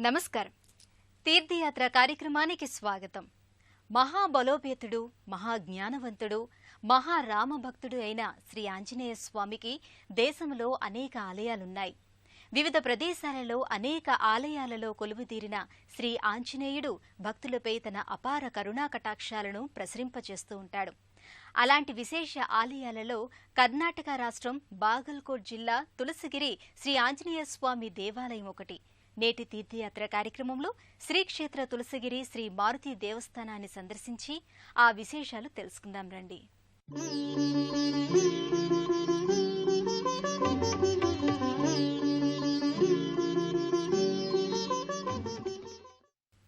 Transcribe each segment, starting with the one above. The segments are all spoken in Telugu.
నమస్కారం. తీర్థయాత్ర కార్యక్రమానికి స్వాగతం. మహాబలోపేతుడు, మహాజ్ఞానవంతుడు, మహారామభక్తుడు అయిన శ్రీ ఆంజనేయ స్వామికి దేశంలో అనేక ఆలయాలున్నాయి. వివిధ ప్రదేశాలలో అనేక ఆలయాలలో కొలువుదీరిన శ్రీ ఆంజనేయుడు భక్తులపై తన అపార కరుణా కటాక్షాలను ప్రసరింపచేస్తూ ఉంటాడు. అలాంటి విశేష ఆలయాలలో కర్ణాటక రాష్ట్రం బాగల్కోట్ జిల్లా తులసిగిరి శ్రీ ఆంజనేయ స్వామి దేవాలయం ఒకటి. నేటి తీర్థయాత్ర కార్యక్రమంలో శ్రీక్షేత్ర తులసిగిరి శ్రీ మారుతి దేవస్థానాన్ని సందర్శించి ఆ విశేషాలు తెలుసుకుందాం రండి.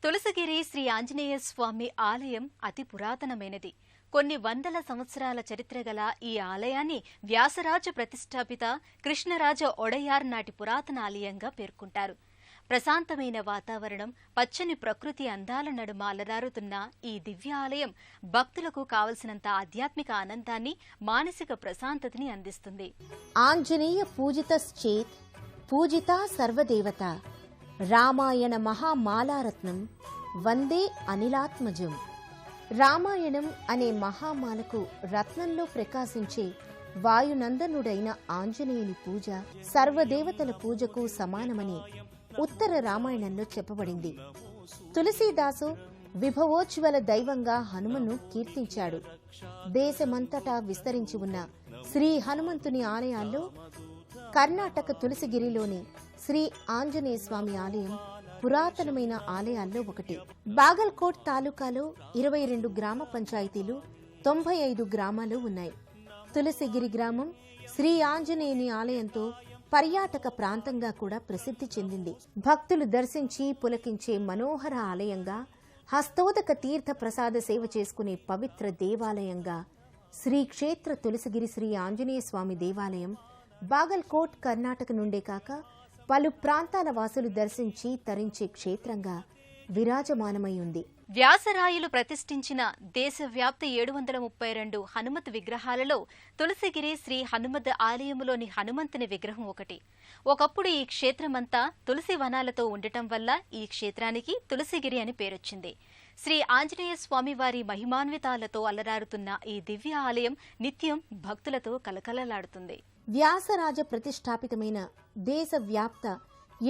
తులసిగిరి శ్రీ ఆంజనేయ స్వామి ఆలయం అతి పురాతనమైనది. కొన్ని వందల సంవత్సరాల చరిత్ర గల ఈ ఆలయాన్ని వ్యాసరాజ ప్రతిష్టాపిత కృష్ణరాజ ఒడయార్ నాటి పురాతన ఆలయంగా పేర్కొంటారు. ప్రశాంతమైన వాతావరణం, పచ్చని ప్రకృతి అందాల నడుమ అలరారుతున్న ఈ దివ్య ఆలయం భక్తులకు కావలసినంత ఆధ్యాత్మిక ఆనందాన్ని, మానసిక ప్రశాంతతని అందిస్తుంది. ఆంజనేయ పూజితశ్చేత్ పూజితా సర్వదేవత రామాయణ మహామాలారత్నం వందే అనిలాత్మజం. రామాయణం అనే మహామాలకు రత్నంలో ప్రకాశించే వాయునందనుడైన ఆంజనేయుని పూజ సర్వదేవతల పూజకు సమానమని ఉత్తర రామాయణంలో చెప్పబడింది. తులసీదాసు విభవోజ్వల దైవంగా హనుమను కీర్తించాడు. దేశమంతటా విస్తరించి ఉన్న శ్రీ హనుమంతుని ఆలయాల్లో కర్ణాటక తులసిగిరిలోని శ్రీ ఆంజనేయ స్వామి ఆలయం పురాతనమైన ఆలయాల్లో ఒకటి. బాగల్కోట్ తాలూకాలో 22 గ్రామ పంచాయతీలు, 95 గ్రామాలు ఉన్నాయి. తులసిగిరి గ్రామం శ్రీ ఆంజనేయుని ఆలయంతో పర్యాటక ప్రాంతంగా కూడా ప్రసిద్ధి చెందింది. భక్తులు దర్శించి పులకించే మనోహర ఆలయంగా, హస్తోదక తీర్థ ప్రసాద సేవ చేసుకునే పవిత్ర దేవాలయంగా శ్రీక్షేత్ర తులసిగిరి శ్రీ ఆంజనేయ స్వామి దేవాలయం బాగల్కోట్ కర్ణాటక నుండే కాక పలు ప్రాంతాల వాసులు దర్శించి తరించే క్షేత్రంగా విరాజమానమై ఉంది. వ్యాసరాయులు ప్రతిష్ఠించిన దేశవ్యాప్త 732 హనుమత్ విగ్రహాలలో తులసిగిరి శ్రీ హనుమద్ ఆలయములోని హనుమంతుని విగ్రహం ఒకటి. ఒకప్పుడు ఈ క్షేత్రమంతా తులసి వనాలతో ఉండటం వల్ల ఈ క్షేత్రానికి తులసిగిరి అని పేరొచ్చింది. శ్రీ ఆంజనేయ స్వామివారి మహిమాన్వితాలతో అలరారుతున్న ఈ దివ్య ఆలయం నిత్యం భక్తులతో కలకలలాడుతుంది. వ్యాసరాజ ప్రతిష్టాపితమైన దేశవ్యాప్త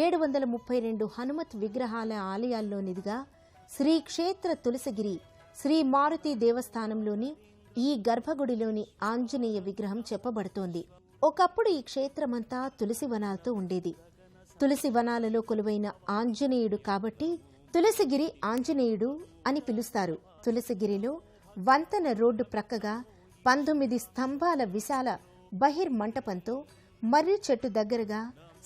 732 హనుమత్ విగ్రహాల ఆలయాల్లోనిదిగా శ్రీక్షేత్ర తులసిగిరి శ్రీ మారుతి దేవస్థానంలోని ఈ గర్భగుడిలోని ఆంజనేయ విగ్రహం చెప్పబడుతోంది. ఒకప్పుడు ఈ క్షేత్రమంతా తులసి వనాలతో ఉండేది. తులసి వనాలలో కొలువైన ఆంజనేయుడు కాబట్టి తులసిగిరి ఆంజనేయుడు అని పిలుస్తారు. తులసిగిరిలో వంతెన రోడ్డు ప్రక్కగా 19 స్తంభాల విశాల బహిర్మంటపంతో మర్రి చెట్టు దగ్గరగా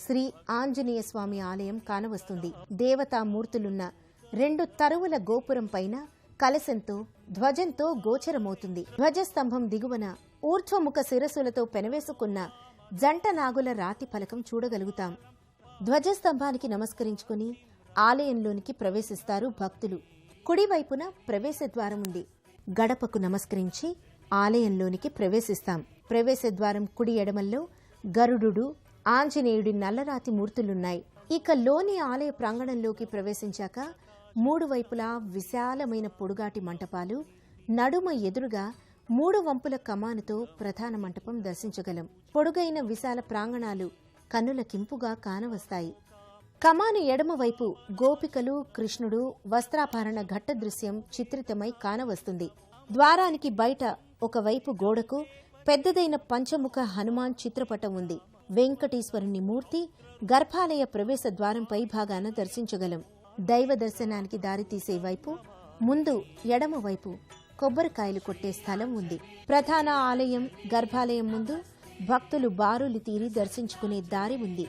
శ్రీ ఆంజనేయ స్వామి ఆలయం కానవస్తుంది. దేవతామూర్తులున్న 2 తరువుల గోపురం పైన కలశంతో ధ్వజంతో గోచరమవుతుంది. ధ్వజస్తంభం దిగువన ఊర్ధ్వముఖ శిరస్సులతో పెనవేసుకున్న జంట నాగుల రాతి ఫలకం చూడగలుగుతాం. ధ్వజస్తంభానికి నమస్కరించుకుని ఆలయంలోనికి ప్రవేశిస్తారు భక్తులు. కుడివైపున ప్రవేశ ద్వారం ఉంది. గడపకు నమస్కరించి ఆలయంలోనికి ప్రవేశిస్తాం. ప్రవేశ ద్వారం కుడి ఎడమల్లో గరుడు, ఆంజనేయుడి నల్లరాతి మూర్తులున్నాయి. ఇక లోని ఆలయ ప్రాంగణంలోకి ప్రవేశించాక 3 వైపులా విశాలమైన పొడుగాటి మంటపాలు, నడుమ ఎదురుగా 3 వంపుల కమానుతో ప్రధాన మంటపం దర్శించగలం. పొడుగైన విశాల ప్రాంగణాలు కన్నులకింపుగా కానవస్తాయి. కమాను ఎడమవైపు గోపికలు, కృష్ణుడు వస్త్రాభరణ ఘట్ట దృశ్యం చిత్రితమై కానవస్తుంది. ద్వారానికి బయట ఒకవైపు గోడకు పెద్దదైన పంచముఖ హనుమాన్ చిత్రపటం ఉంది. వెంకటేశ్వరుని మూర్తి గర్భాలయ ప్రవేశ ద్వారంపై భాగాన దర్శించగలం. దైవ దర్శనానికి దారితీసే వైపు ముందు ఎడమవైపు కొబ్బరికాయలు కొట్టే స్థలం ఉంది. ప్రధాన ఆలయం గర్భాలయం ముందు భక్తులు బారులు తీరి దర్శించుకునే దారి ఉంది.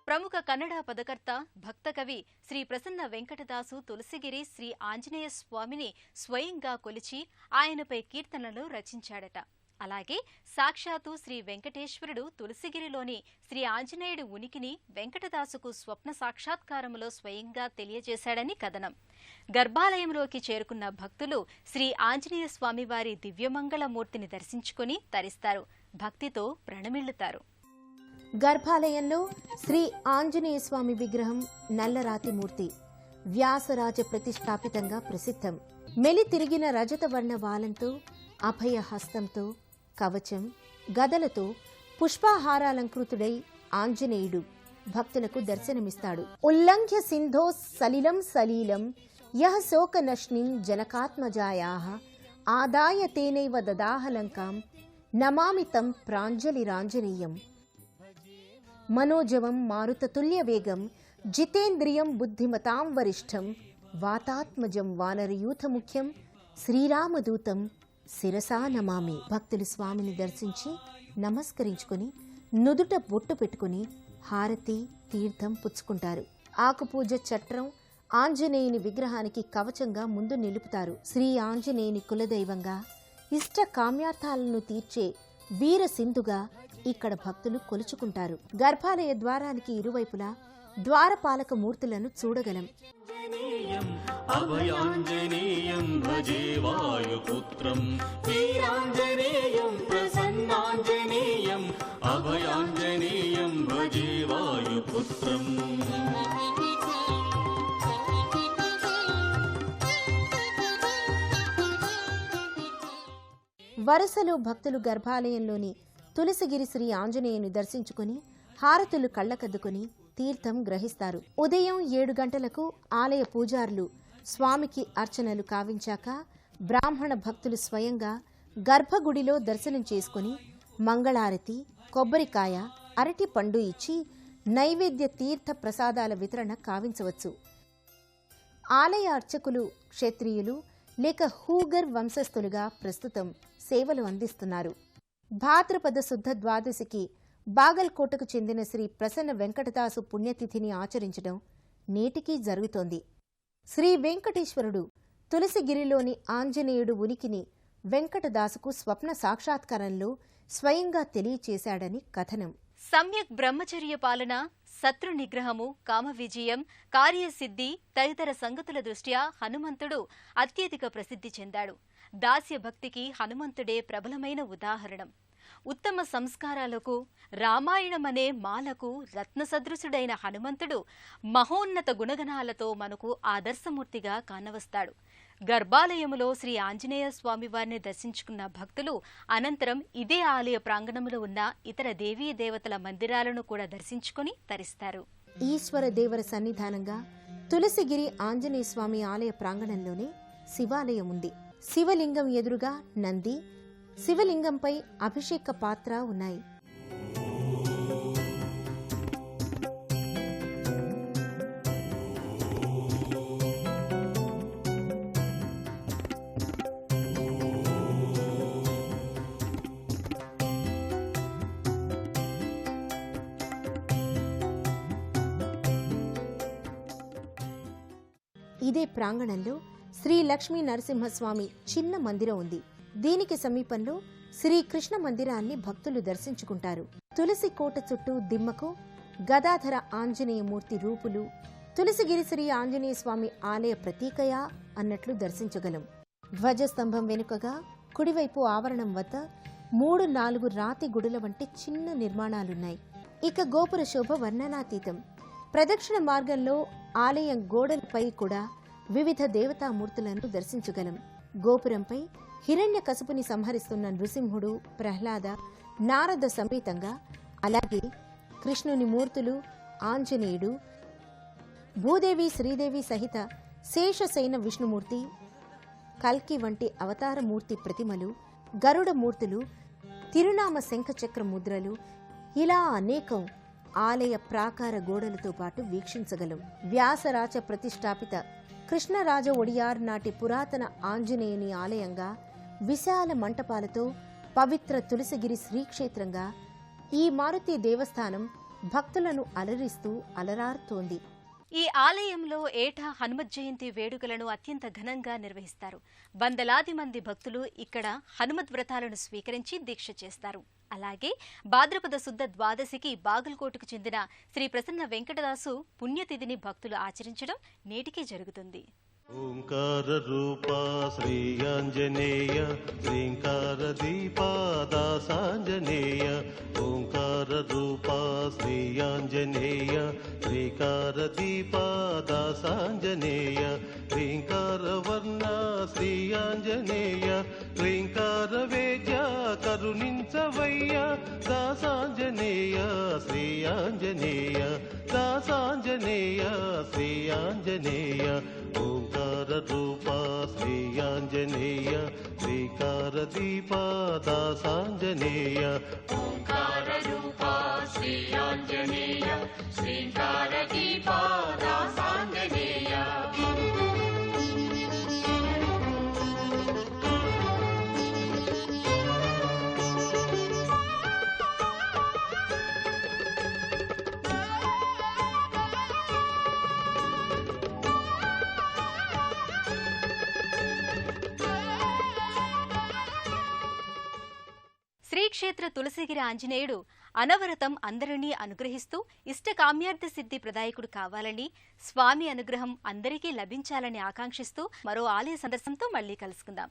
ప్రముఖ కన్నడ పదకర్త, భక్త కవి శ్రీ ప్రసన్న వెంకటదాసు తులసిగిరి శ్రీ ఆంజనేయ స్వామిని స్వయంగా కొలిచి ఆయనపై కీర్తనలు రచించాడట. అలాగే సాక్షాత్తు శ్రీ వెంకటేశ్వరుడు తులసిగిరిలోని శ్రీ ఆంజనేయుడి ఉనికిని వెంకటదాసుకు స్వప్న సాక్షాత్కారములో స్వయంగా తెలియజేశాడని కథనం. గర్భాలయంలోకి చేరుకున్న భక్తులు శ్రీ ఆంజనేయ స్వామివారి దివ్యమంగళమూర్తిని దర్శించుకుని తరిస్తారు, భక్తితో ప్రణమిల్లుతారు. గర్భాలయంలో శ్రీ ఆంజనేయ స్వామి విగ్రహం నల్లరాతి మూర్తి వ్యాసరాజ ప్రతిష్టాపితంగా ప్రసిద్ధం. మెలి తిరిగిన రజత వర్ణ వాలంతో, అభయ హస్తంతో, కవచం, గదలతో పుష్పహారాలంకృతుడై ఆంజనేయుడు భక్తులకు దర్శనమిస్తాడు. ఉల్లంఘ్య సింధో సలిలం సలీలం యః శోకనశ్నిం జనకాత్మజాయాః ఆదాయ తేనైవ దదాహలంకాం నమామి తం ప్రాంజలిరాంజనేయం. మనోజవం మారుతతుల్య వేగం జితేంద్రియం బుద్ధిమతాం వరిష్టం వాతాత్మజం వానరయూథ ముఖ్యం శ్రీరామదూతం శిరసా నమామి. భక్తులు స్వామిని దర్శించి నమస్కరించుకుని నుదుట బొట్టు పెట్టుకుని హారతి తీర్థం పుచ్చుకుంటారు. ఆకుపూజ చట్రం ఆంజనేయుని విగ్రహానికి కవచంగా ముందు నిలుపుతారు. శ్రీ ఆంజనేయుని కులదైవంగా, ఇష్ట కామ్యార్థాలను తీర్చే వీర సింధుగా ఇక్కడ భక్తులు కొలుచుకుంటారు. గర్భాలయ ద్వారానికి ఇరువైపులా ద్వారపాలక మూర్తులను చూడగలం. అభయాంజనేయం భజే వాయుపుత్రం వీరాంజనేయం ప్రసన్నాంజనేయం అభయాంజనేయం భజే వాయుపుత్రం. వరుసలో భక్తులు గర్భాలయంలోని తులసిగిరి శ్రీ ఆంజనేయుని దర్శించుకుని హారతులు కళ్లకద్దుకుని తీర్థం గ్రహిస్తారు. ఉదయం 7 గంటలకు ఆలయ పూజారులు స్వామికి అర్చనలు కావించాక బ్రాహ్మణ భక్తులు స్వయంగా గర్భగుడిలో దర్శనం చేసుకుని మంగళారతి, కొబ్బరికాయ, అరటి పండు ఇచ్చి నైవేద్య తీర్థ ప్రసాదాల వితరణ కావించవచ్చు. ఆలయ అర్చకులు క్షత్రియులు లేక హూగర్ వంశస్థులుగా ప్రస్తుతం సేవలు అందిస్తున్నారు. భాద్రపద శుద్ధ ద్వాదశికి బాగల్కోటకు చెందిన శ్రీ ప్రసన్న వెంకటదాసు పుణ్యతిథిని ఆచరించడం నేటికీ జరుగుతోంది. శ్రీ వెంకటేశ్వరుడు తులసిగిరిలోని ఆంజనేయుడు ఉనికిని వెంకటదాసుకు స్వప్న సాక్షాత్కారంలో స్వయంగా తెలియచేశాడని కథనం. సమ్యక్ బ్రహ్మచర్య పాలన, శత్రు నిగ్రహము, కామ విజయం, కార్యసిద్ధి తదితర సంగతుల దృష్ట్యా హనుమంతుడు అత్యధిక ప్రసిద్ధి చెందాడు. దాస్య భక్తికి హనుమంతుడే ప్రబలమైన ఉదాహరణం. ఉత్తమ సంస్కారాలకు, రామాయణమనే మాలకు రత్నసదృశుడైన హనుమంతుడు మహోన్నత గుణగణాలతో మనకు ఆదర్శమూర్తిగా కానవస్తాడు. గర్భాలయములో శ్రీ ఆంజనేయ స్వామివారిని దర్శించుకున్న భక్తులు అనంతరం ఇదే ఆలయ ప్రాంగణంలో ఉన్న ఇతర దేవీ దేవతల మందిరాలను కూడా దర్శించుకుని తరిస్తారు. ఈశ్వర దేవర సన్నిధానంగా తులసిగిరి ఆంజనేయ స్వామి ఆలయ ప్రాంగణంలోనే శివాలయం ఉంది. శివలింగం ఎదురుగా నంది, శివలింగంపై అభిషేక పాత్ర ఉన్నాయి. ఇదే ప్రాంగణంలో శ్రీ లక్ష్మీ నరసింహస్వామి చిన్న మందిరం ఉంది. దీనికి సమీపంలో శ్రీకృష్ణ మందిరాన్ని భక్తులు దర్శించుకుంటారు. తులసి కోట చుట్టూ దిమ్మకు గదాధర ఆంజనేయమూర్తి రూపులు తులసిగిరి శ్రీ ఆంజనేయ స్వామి ఆలయ ప్రతీకయా అన్నట్లు దర్శించగలం. ధ్వజస్తంభం వెనుకగా కుడివైపు ఆవరణం వద్ద 3-4 రాతి గుడుల వంటి చిన్న నిర్మాణాలున్నాయి. ఇక గోపుర శోభ వర్ణనాతీతం. ప్రదక్షిణ మార్గంలో ఆలయం గోడలపై కూడా వివిధ దేవతామూర్తులను దర్శించగలం. గోపురంపై హిరణ్యకశపుని సంహరిస్తున్న నృసింహుడు, ప్రహ్లాద, నారద సమేతంగా, అలాగే కృష్ణుని మూర్తులు, ఆంజనేయుడు, భూదేవి, శ్రీదేవి సహిత శేషశయన విష్ణుమూర్తి, కల్కి వంటి అవతారమూర్తి ప్రతిమలు, గరుడ మూర్తులు, తిరునామ శంఖచక్ర ముద్రలు ఇలా అనేకం ఆలయ ప్రాకార గోడలతో పాటు వీక్షించగలం. వ్యాసరాజ ప్రతిష్టాపిత కృష్ణరాజ ఒడియార్ నాటి పురాతన ఆంజనేయుని ఆలయంగా, విశాల మంటపాలతో పవిత్ర తులసిగిరి శ్రీక్షేత్రంగా ఈ మారుతి దేవస్థానం భక్తులను అలరిస్తూ అలరారుతోంది. ఈ ఆలయంలో ఏటా హనుమత్ జయంతి వేడుకలను అత్యంత ఘనంగా నిర్వహిస్తారు. వందలాది మంది భక్తులు ఇక్కడ హనుమత్ వ్రతాలను స్వీకరించి దీక్ష చేస్తారు. అలాగే భాద్రపద శుద్ధ ద్వాదశికి బాగల్కోటకు చెందిన శ్రీ ప్రసన్న వెంకటదాసు పుణ్యతిథిని భక్తులు ఆచరించడం నేటికీ జరుగుతుంది. ఓంకార రూపా శ్రీ ఆంజనేయ శ్రీంకార దీపా దాసాంజనేయ ఓంకార రూపా శ్రీ ఆంజనేయ శ్రీకార దీపా దాసాంజనేయ శ్రీంకార వర్ణ శ్రీ ఆంజనేయ శ్రీంకార వేద్య కరుణించవయ్య దాసాంజనేయ శ్రీ ఆంజనేయ దాసాంజనేయ శ్రీ ఆంజనేయ ఓంకార రూపా శ్రీ ఆంజనేయ శ్రీకార దీపా దాసాంజనేయ ఓంకార రూపా శ్రీ ఆంజనేయ శ్రీకార దీపా దాసాంజనేయ శ్రీక్షేత్ర తులసిగిరి ఆంజనేయుడు అనవరతం అందరినీ అనుగ్రహిస్తూ ఇష్టకామ్యార్థ సిద్ధి ప్రదాయకుడు కావాలని, స్వామి అనుగ్రహం అందరికీ లభించాలని ఆకాంక్షిస్తూ మరో ఆలయ సందర్శనంతో మళ్లీ కలుసుకుందాం.